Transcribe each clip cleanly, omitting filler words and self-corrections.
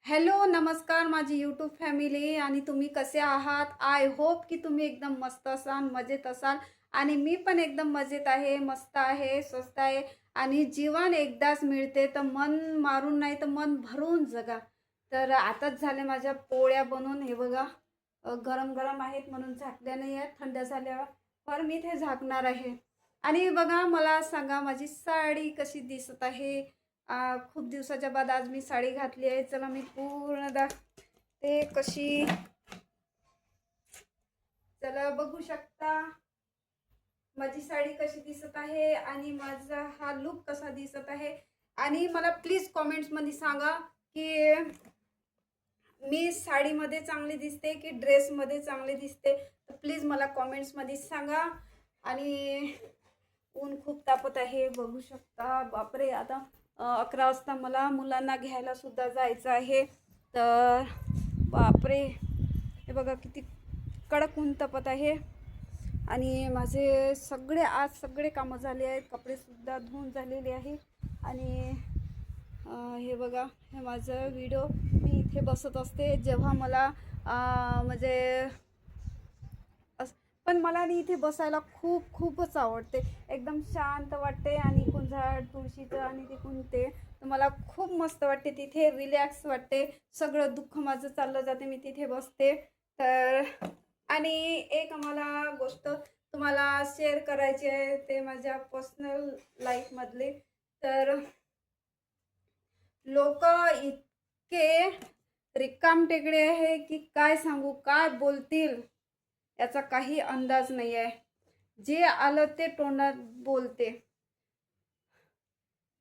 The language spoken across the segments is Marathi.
हॅलो, नमस्कार माझी यूट्यूब फॅमिली आणि तुम्ही कसे आहात? आय होप की तुम्ही एकदम मस्त असाल, मजेत असाल आणि मी पण एकदम मजेत आहे, मस्त आहे, स्वस्त आहे आणि जीवन एकदाच मिळते तर मन मारून नाही तर मन भरून जगा. तर आताच झाले माझ्या पोळ्या बनवून हे बघा गरम-गरम आहेत म्हणून झाकल्या नाही आहेत. थंड झाल्यावर मी ते झाकणार आहे. आणि बघा मला सांगा माझी साडी कशी दिसत आहे? खूप दिवसाच्या बाद आज मी साडी घातली आहे. चला मी पूर्ण ते कशी चला बघू शकता माझी साडी कशी दिसत आहे आणि माझा हा लुक कसा दिसत आहे. आणि मला प्लीज कॉमेंट्समध्ये सांगा की मी साडीमध्ये चांगली दिसते की ड्रेसमध्ये चांगली दिसते. तर प्लीज मला कॉमेंट्समध्ये सांगा. आणि ऊन खूप तापत आहे बघू शकता. बापरे, आता 11 वाजता मला मुलांना घ्यायला सुद्धा जायचं आहे. तर बापरे, हे बघा किती कडक ऊन तापत आहे. आणि माझे सगळे कामं झाले आहेत, कपडेसुद्धा धुवून झालेले आहे. आणि हे बघा, हे माझं व्हिडिओ मी इथे बसत असते जेव्हा मला म्हणजे पण मला आणि इथे बसायला खूपच आवडते. एकदम शांत वाटते आणि इकडून झाड तुळशीचं आणि तिकडून ते तर मला खूप मस्त वाटते. तिथे रिलॅक्स वाटते. सगळं दुःख माझं चाललं जाते, मी तिथे बसते. तर आणि एक मला गोष्ट तुम्हाला शेअर करायची आहे, ते माझ्या पर्सनल लाईफमधले. तर लोक इतके रिकामटेकडे आहे की काय सांगू, काय बोलतील याचा काही अंदाज नाही आहे. जे आलं ते तोंडात बोलते.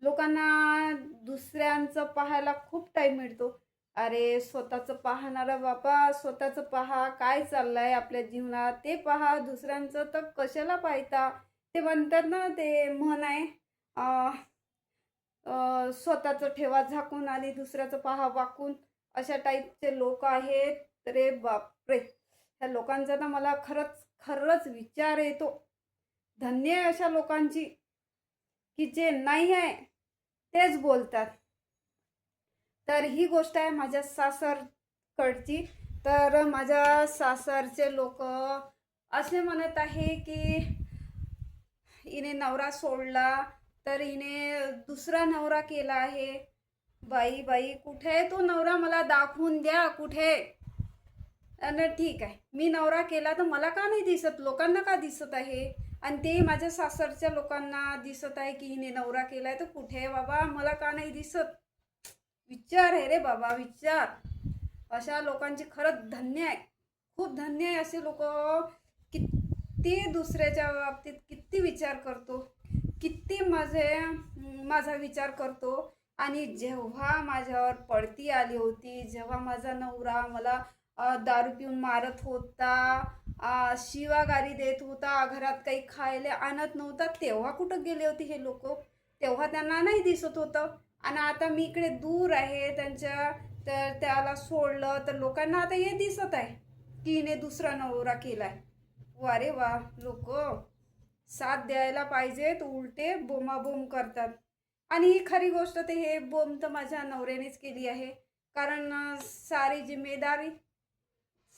लोकांना दुसऱ्यांचं पाहायला खूप टाईम मिळतो. अरे स्वतःचं पाहणारा बाबा, स्वतःचं पहा, काय चाललंय आपल्या जीवनात ते पहा. दुसऱ्यांचं तर कशाला पाहता. ते म्हणतात ना, ते म्हण आहे, स्वतःचं ठेवा झाकून आणि दुसऱ्याचं पहा वाकून. अशा टाईपचे लोक आहेत रे बापरे. ह्या लोकांचा ना मला खरंच विचार येतो. धन्य आहे अशा लोकांची की जे नाही आहे तेच बोलतात. तर ही गोष्ट आहे माझ्या सासरकडची. तर माझ्या सासरचे लोक असे म्हणत आहे की हिने नवरा सोडला तर हिने दुसरा नवरा केला आहे. बाई बाई, कुठे आहे तो नवरा, मला दाखवून द्या कुठे. आणि ठीक आहे, मी नवरा केला तर मला का नाही दिसत, लोकांना का दिसत आहे? आणि ते माझ्या सासरच्या लोकांना दिसत आहे की हिने नवरा केलाय. तर कुठे आहे बाबा, मला का नाही दिसत? विचार आहे रे बाबा, विचार. अशा लोकांची खरंच धन्य आहे, खूप धन्य आहे. असे लोक किती दुसऱ्याच्या बाबतीत किती विचार करतो, किती माझा विचार करतो. आणि जेव्हा माझ्यावर पडती आली होती, जेव्हा माझा नवरा मला दारू पिऊन मारत होता, शिवागारी देत होता, घरात काही खायला आणत नव्हता, तेव्हा कुठं गेले होते हे लोक? तेव्हा त्यांना नाही दिसत होतं. आणि आता मी इकडे दूर आहे त्यांच्या, तर त्याला सोडलं तर लोकांना आता हे दिसत आहे की हिने दुसरा नवरा केलाय. वारे वा, लोक साथ द्यायला पाहिजे तर उलटे बोमाबोम करतात. आणि ही खरी गोष्ट, ते हे बोम तर माझ्या नवऱ्यानेच केली आहे. कारण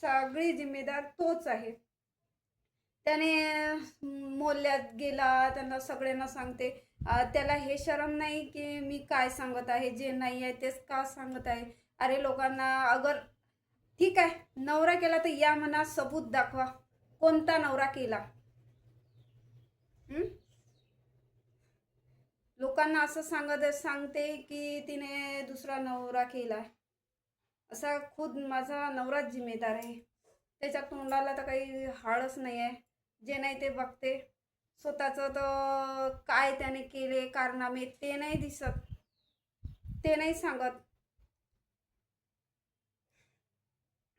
सगळी जिम्मेदार तोच आहे. त्याने मोल्यात गेला, त्यांना सगळ्यांना सांगते. त्याला हे शरम नाही की मी काय सांगत आहे, जे नाही आहे तेच का सांगत आहे. अरे लोकांना अगर ठीक आहे नवरा केला तर या मना सबूत दाखवा, कोणता नवरा केला. लोकांना असं सांगते की तिने दुसरा नवरा केला. असा खुद माझा नवराच जिम्मेदार आहे. त्याच्या तोंडाला तर काही हाडच नाही आहे. जे नाही ते बघते. स्वतःचं तर काय त्याने केले कारनामे ते नाही दिसत, ते नाही सांगत.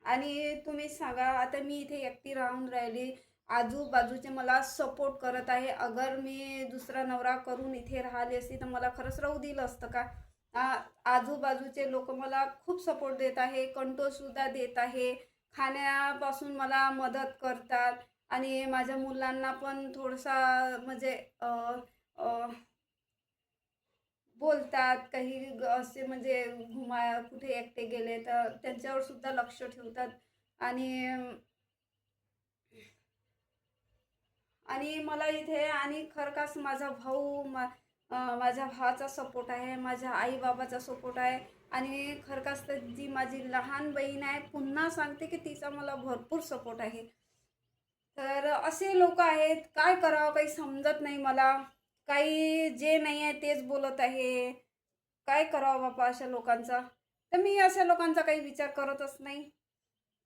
आणि तुम्ही सांगा, आता मी इथे एकटी राहून राहिली, आजूबाजूचे मला सपोर्ट करत आहे. अगर मी दुसरा नवरा करून इथे राहिली असती तर मला खरंच राहू दिलं असतं का? आजूबाजूचे लोक मला खूप सपोर्ट देत आहे, कंटोसुद्धा देत आहे, खाण्यापासून मला मदत करतात. आणि माझ्या मुलांना पण थोडासा म्हणजे बोलतात, काही असे म्हणजे कुठे एकटे गेले तर त्यांच्यावर सुद्धा लक्ष ठेवतात. आणि आणि मला इथे आणि खरखास माझा भाऊ माझ्या भावाचा सपोर्ट आहे, माझ्या आई बाबाचा सपोर्ट आहे. आणि खरखास तर जी माझी लहान बहीण आहे, पुन्हा सांगते की तिचा मला भरपूर सपोर्ट आहे. तर असे लोक आहेत, काय करावं काही समजत नाही मला. काही जे नाही आहे तेच बोलत आहे. काय करावं बापा अशा लोकांचा? तर मी अशा लोकांचा काही विचार करतच नाही.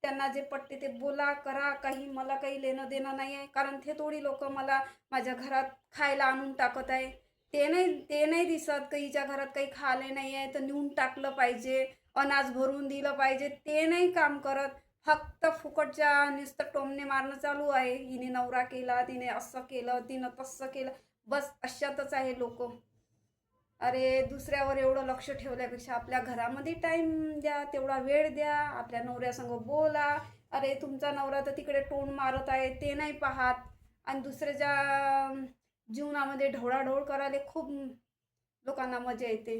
त्यांना जे पटते ते बोला, करा. काही मला काही लेणं-देणं नाही आहे. कारण ते थोडी लोकं मला माझ्या घरात खायला आणून टाकत आहे. ते नाही दिसत की हिच्या घरात काही खायला नाही आहे, तर नेऊन टाकलं पाहिजे, अनाज भरून दिलं पाहिजे. ते नाही काम करत. फक्त फुकटच्या नुसतं टोमणे मारणं चालू आहे. हिने नवरा केला, तिने असं केलं, तिनं तसं केलं. बस अशातच आहे लोकं. अरे, दुसऱ्यावर एवढं लक्ष ठेवल्यापेक्षा आपल्या घरामध्ये टाईम द्या, तेवढा वेळ द्या, आपल्या नवऱ्यासंग बोला. अरे, तुमचा नवरा तर तिकडे टोन मारत आहे, ते नाही पाहत. आणि दुसऱ्याच्या जीवनामध्ये ढवळाढवळ करायला खूप लोकांना मजा येते.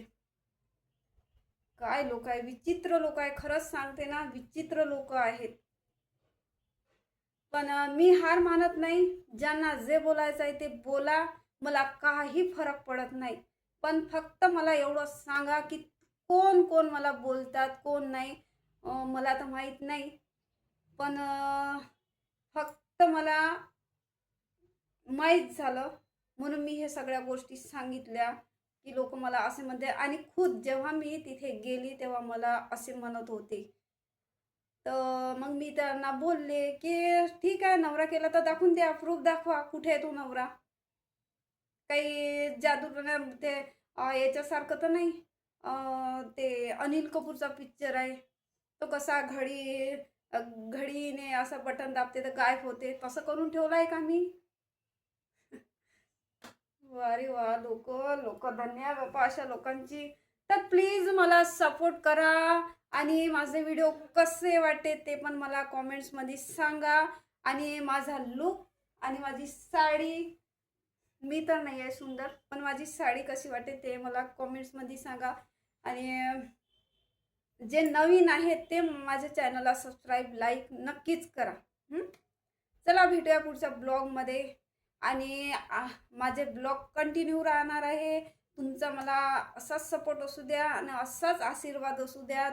काय लोक आहे, विचित्र लोक आहे. खरंच सांगते ना, विचित्र लोक आहेत. पण मी हार मानत नाही. ज्यांना जे बोलायचं आहे ते बोला. मला काही फरक पडत नाही. पण फक्त मला एवढं सांगा की कोण कोण मला बोलतात, कोण नाही. मला तर माहीत नाही. पण फक्त मला माहीत झालं म्हणून मी हे सगळ्या गोष्टी सांगितल्या, की लोक मला असे म्हणते. आणि खुद जेव्हा मी तिथे गेली तेव्हा मला असे म्हणत होते. तर मग मी त्यांना बोलले, की "ठीक आहे, नवरा केला तर दाखवून द्या, प्रूफ दाखवा, कुठे आहे तो नवरा?" काही जादूटोणा ते याच्यासारखं तर नाही. ते अनिल कपूरचा पिक्चर आहे. तो कसा घडीने असं बटन दाबते तर गायब होते. तसं करून ठेवलं आहे का मी? अरे वाह! लोकं धन्य आहे बाबा अशा लोकांची. तर प्लीज मला सपोर्ट करा आणि माझे व्हिडिओ कसे वाटते ते पण मला कमेंट्समध्ये सांगा. आणि माझा लूक आणि माझी साडी, मी तर नाही आहे सुंदर, पण माझी साडी कशी वाटते ते मला कमेंट्समध्ये सांगा. आणि जे नवीन आहेत ते माझ्या चॅनलला सबस्क्राईब, लाईक नक्कीच करा. चला भेटूया पुढच्या ब्लॉगमध्ये. आणि माझे ब्लॉग कंटिन्यू राहणार आहे. तुमचा मला असाच सपोर्ट असू द्या आणि असाच आशीर्वाद असू द्या.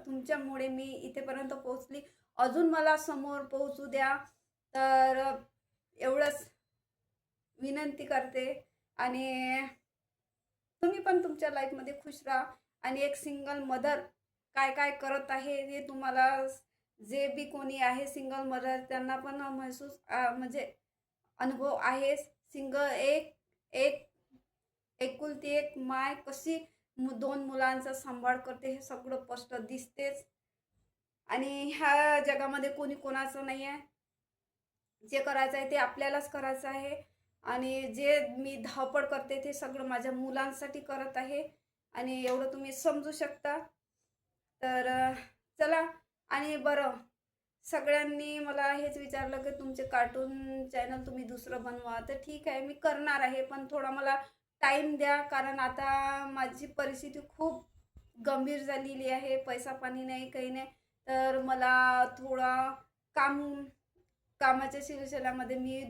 तुमच्यामुळे मी इथेपर्यंत पोहोचली. अजून मला समोर पोहोचू द्या. तर एवढंच विनंती करते. आणि तुम्ही पण तुमच्या लाईफमध्ये खुश राहा. आणि एक सिंगल मदर काय काय करत आहे हे तुम्हाला, जे बी कोणी आहे सिंगल मदर त्यांना पण म्हणजे अनुभव आहे. एक एक एकुलती एक माय कशी दोन मुलांचा सांभाळ करते हे सगळं स्पष्ट दिसतेच. आणि ह्या जगामध्ये कोणी कोणाचं नाही आहे. जे करायचं आहे ते आपल्यालाच करायचं आहे. आणि जे मी धावपळ करते ते सगळं माझ्या मुलांसाठी करत आहे. आणि एवढं तुम्ही समजू शकता. तर चला. आणि बरं, सगळ्यांनी मला हेच विचारलं की तुमचे कार्टून चॅनल तुम्ही दुसरं बनवा. तर ठीक आहे, मी करणार आहे, पण थोडा मला टाईम द्या. कारण आता माझी परिस्थिती खूप गंभीर झालेली आहे. पैसा पाणी नाही, काही नाही. तर मला थोडा काम कामाच्या सिलसिल्यामध्ये मी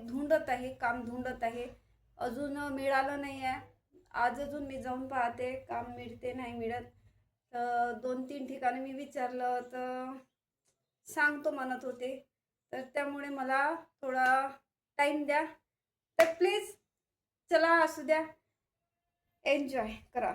काम ढूंढत आहे. अजून मिळालं नाही आहे. आज अजून मी जाऊन पाहते, काम मिळते नाही मिळत. तर 2-3 ठिकाणी मी विचारलं तर सांगतो म्हणत होते. तर त्यामुळे मला थोडा टाईम द्या. तर प्लीज चला असू द्या. एन्जॉय करा.